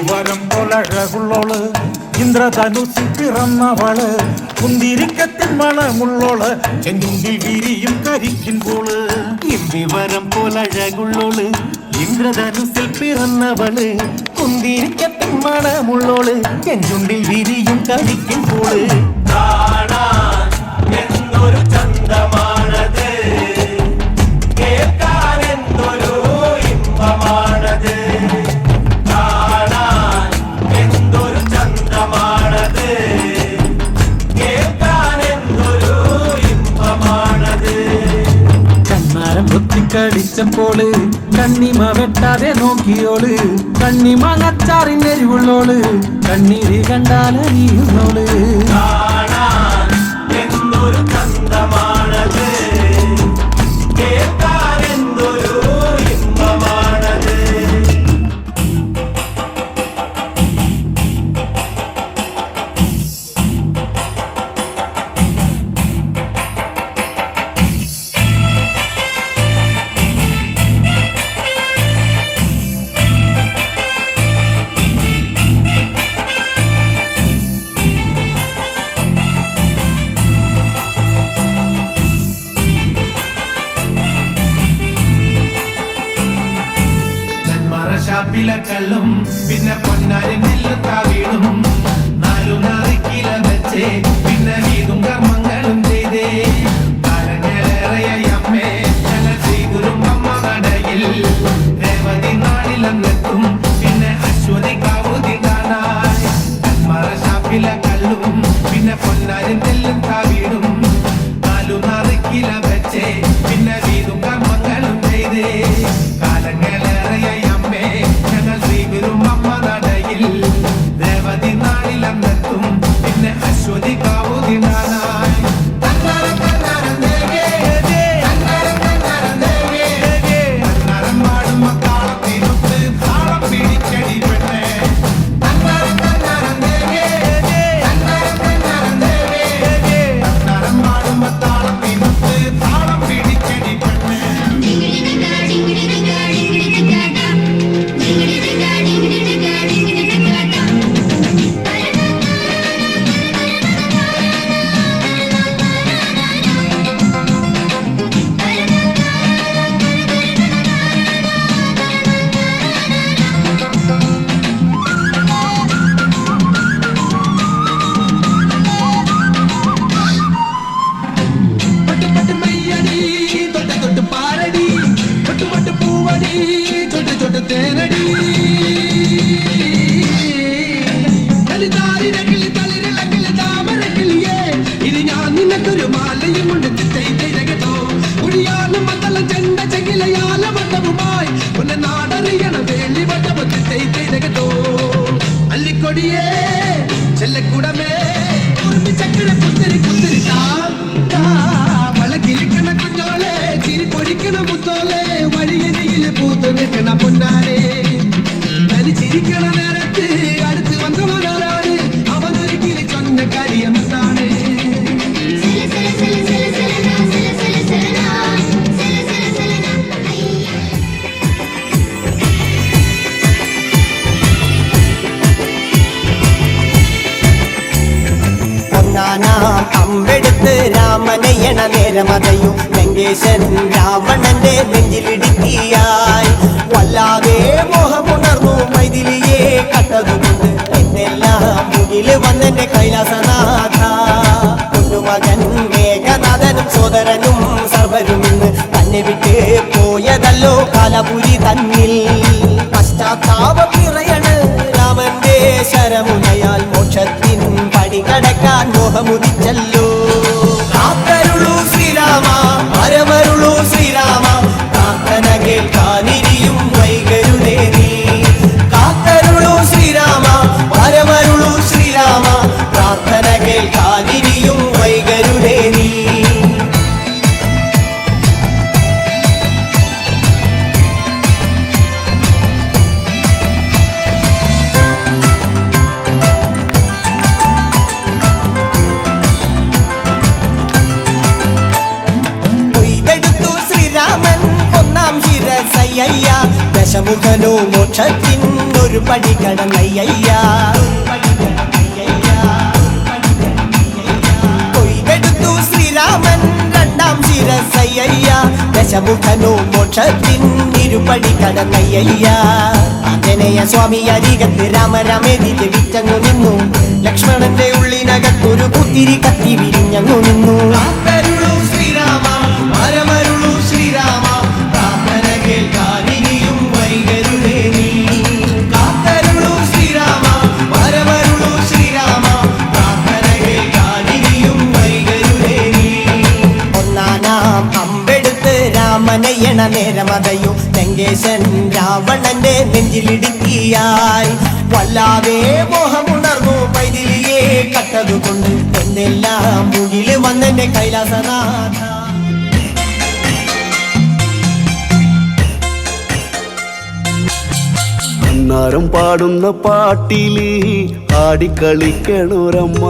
വരം പോലഴകുള്ളോള് ഇന്ദ്രധനുസിൽ പിറന്നവള് കുന്തിരിക്കത്തിൻ മണമുള്ളോള് ചെന്തുണ്ടിൽ വിരിയും കരിക്കുമ്പോള് വരം പോലഴകുള്ളോള് ഇന്ദ്രധനുസിൽ പിറന്നവള് കുന്തിരിക്കത്തിൻ മണമുള്ളോള് ചെന്തുണ്ടിൽ വിരിയും കരിക്കുമ്പോള് എന്തൊരു ചന്തമാണത്, കേൾക്കാൻ എന്തൊരു ഇമ്പമാണത്, കാണാൻ എന്തൊരു ചന്തമാണത്, കേൾക്കാൻ എന്തൊരു ഇമ്പമാണത്. കണ്ണാരം പൊത്തിക്കടിച്ചപ്പോള് കണ്ണിമ വെട്ടാതെ നോക്കിയോള് കണ്ണിമങ്ങച്ചാറിന്റെ എരിവുള്ളോള് കണ്ണീര് കണ്ടാലറിയുന്നോള് എന്തൊരു ചന്തമാണത്, കേൾക്കാൻ എന്തൊരു ഇമ്പമാണത്. ഷാപ്പിലക്കള്ളും പിന്നെ പൊന്നാരി നെല്ലുത്താ വീടും 4 നാറിക്കില വെച്ചേ പിന്നെ വീതും കർമ്മങ്ങളും ചെയ്തേ കാലങ്ങളേറെയമ്മേ ഞങ്ങൾ ശ്രീഗുരും അമ്മ നടയിൽ രേവതി നാളിലെത്തും പിന്നെ അശ്വതി കാവുതി കാണാൻ കന്മാറ ഷാപ്പിലക്കള്ളും പിന്നെ പൊന്നാരി നെല്ലുത്താ വീടും 4 നാറിക്കില വെച്ചേ പിന്നെ വീതും കർമ്മങ്ങളും ചെയ്തേ കാലങ്ങളേറെയ ഞങ്ങൾ ശ്രീഗുരും അമ്മ നടയിൽ നിറയണ നേരമതയും ലങ്കേശൻ രാവണന്റെ നെഞ്ചിലിടുക്കിയായി വല്ലാതെ മോഹമുണർന്നു മൈഥിലിയെ കട്ടതുകൊണ്ട് എന്നെല്ലാം മുകില് വന്നെന്റെ കൈലാസനാഥ പൊന്നുമകൻ മേഘനാഥനും സോദരനും സർവരും ഇന്ന് തന്നെ വിട്ട് പോയതല്ലോ കാലപുരി തന്നിൽ പശ്ചാത്താപം നിറയണ് രാമന്റെ ശരമുനയാൽ മോക്ഷത്തിൻ പടി കടക്കാൻ മോഹമുദിച്ചല്ലോ കാത്തരുളൂ ശ്രീരാമ പരമരുളൂ ശ്രീരാമ പ്രാർത്ഥന കേൾക്കാനിരിയും വൈകരുതേ നീ കാത്തരുളൂ ശ്രീരാമ പരമരുളൂ ശ്രീരാമ പ്രാർത്ഥന കേൾക്കാനിരിയും വൈകരുതേ നീ ശിരസയ്യ ദശമുഖനോ മോക്ഷത്തിൻ ഒരു പടി കടന്നയ്യ കൊയ്തെടുത്തു ശ്രീരാമൻ രണ്ടാം ശിരസയ്യ ദശമുഖനോ മോക്ഷത്തിൻ ഇരുപടി കടന്നയ്യ ആഞ്ജനേയ സ്വാമി അരികത്ത് രാമരാമേതി ജപിച്ചങ്ങു നിന്നു ലക്ഷ്മണന്റെ ഉള്ളിനകത്തൊരു പുത്തിരി കത്തി വിരിഞ്ഞങ്ങു നിന്നു ശ്രീരാമ പരമരുളു ശ്രീരാമ പ്രാർത്ഥന കേൾക്കാനിരിയും വൈകരുതേ നീ കാത്തരുളു ശ്രീരാമ പരമരുളു ശ്രീരാമ പ്രാർത്ഥന കേൾക്കാനിരിയും വൈകരുതേ നീ ഒന്നാനാം അമ്പെടുത്ത് രാമനയണ നേരമതയോ ലങ്കേശൻ രാവണന്റെ നെഞ്ചിലിടുക്കിയായി വല്ലാതെ മോഹമുണർന്നു മൈഥിലിയെ കട്ടതുകൊണ്ട് എന്നെല്ലാം മുകില് വന്നെന്റെ കൈലാസനാഥ അന്നാരം പാടുന്ന പാട്ടില് ആടിക്കളിക്കണൊരമ്മ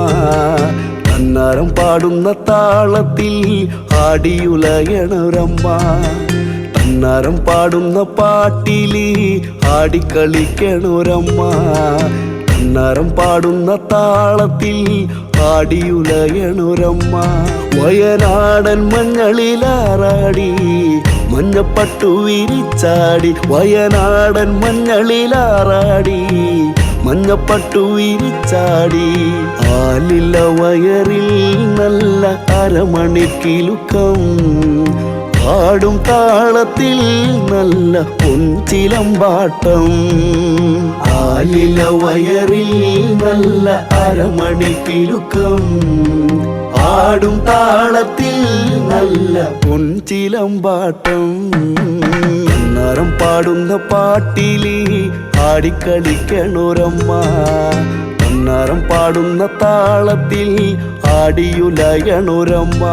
അന്നാരം പാടുന്ന താളത്തിൽ ആടിയുലയണൊരമ്മ അന്നാരം പാടുന്ന പാട്ടില് ആടിക്കളിക്കണൊരമ്മ അന്നാരം പാടുന്ന താളത്തിൽ ആടിയുലയണൊരമ്മ വയനാടൻ മഞ്ഞളിലാറാടി മഞ്ഞപ്പട്ടു വിരിച്ചാടി വയനാടൻ മഞ്ഞളിലാറാടി മഞ്ഞപ്പട്ടു വിരിച്ചാടി ആലില്ല വയറിൽ നല്ല അരമണിക്കിലുക്കം ആടും താളത്തിൽ നല്ല പൊൻചിലമ്പാട്ടം ആലില വയറിൽ നല്ല അരമണിക്കിലുക്കം ആടും താളത്തിൽ നല്ല പൊൻചിലമ്പാട്ടം അന്നാരം പാടുന്ന പാട്ടില് ആടിക്കളിക്കണൊരമ്മ അന്നാരം പാടുന്ന താളത്തിൽ ആടിയുലയണൊരമ്മ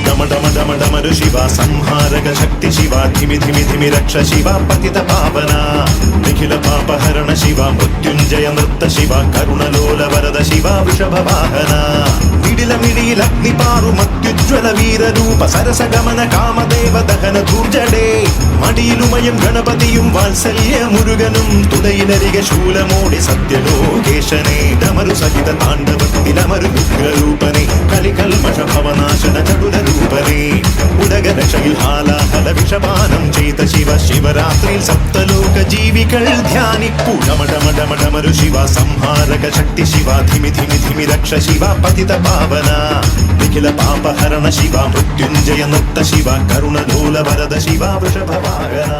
डमडमडमडमरु शिवा संहारक शक्ति शिवा धिमि धिमि धिमि रक्ष शिवा पतित पावना निखिल पापहरण शिवा मृत्युंजय नृत्त शिवा करुणलोल वरद शिवा वृषभ वाहना मिडिल मिडिल अग्निपारु मत्युज्वल वीर रूप सरस गमन कामदेव दहन धूर्जडे मडिलुमयं गणपतियुं वात्सल्य मुरुगनुं तुदयिनरिग शूलमोडि सत्यलोकेशने डमरु सहित ताण्डवतिलमरु उग्ररूपने कलिकल्मष भवनाशन चतुर रूपने उडगरक्षയിൽ ഹാലാഹല വിഷപാനം ചെയ്ത ശിവ ശിവരാത്രിയിൽ സപ്തലോക ജീവികൾ ധ്യാനിപ്പു ഡമഡമഡമഡമരു ശിവ സംഹാരക ശക്തി ശിവ ധിമി ധിമി ധിമി രക്ഷ ശിവ പതിത പാവന നിഖില പാപഹരണ ശിവ മൃത്യുഞ്ജയ നൃത്ത ശിവ കരുണലോല വരദ ശിവ വൃഷഭവാഹന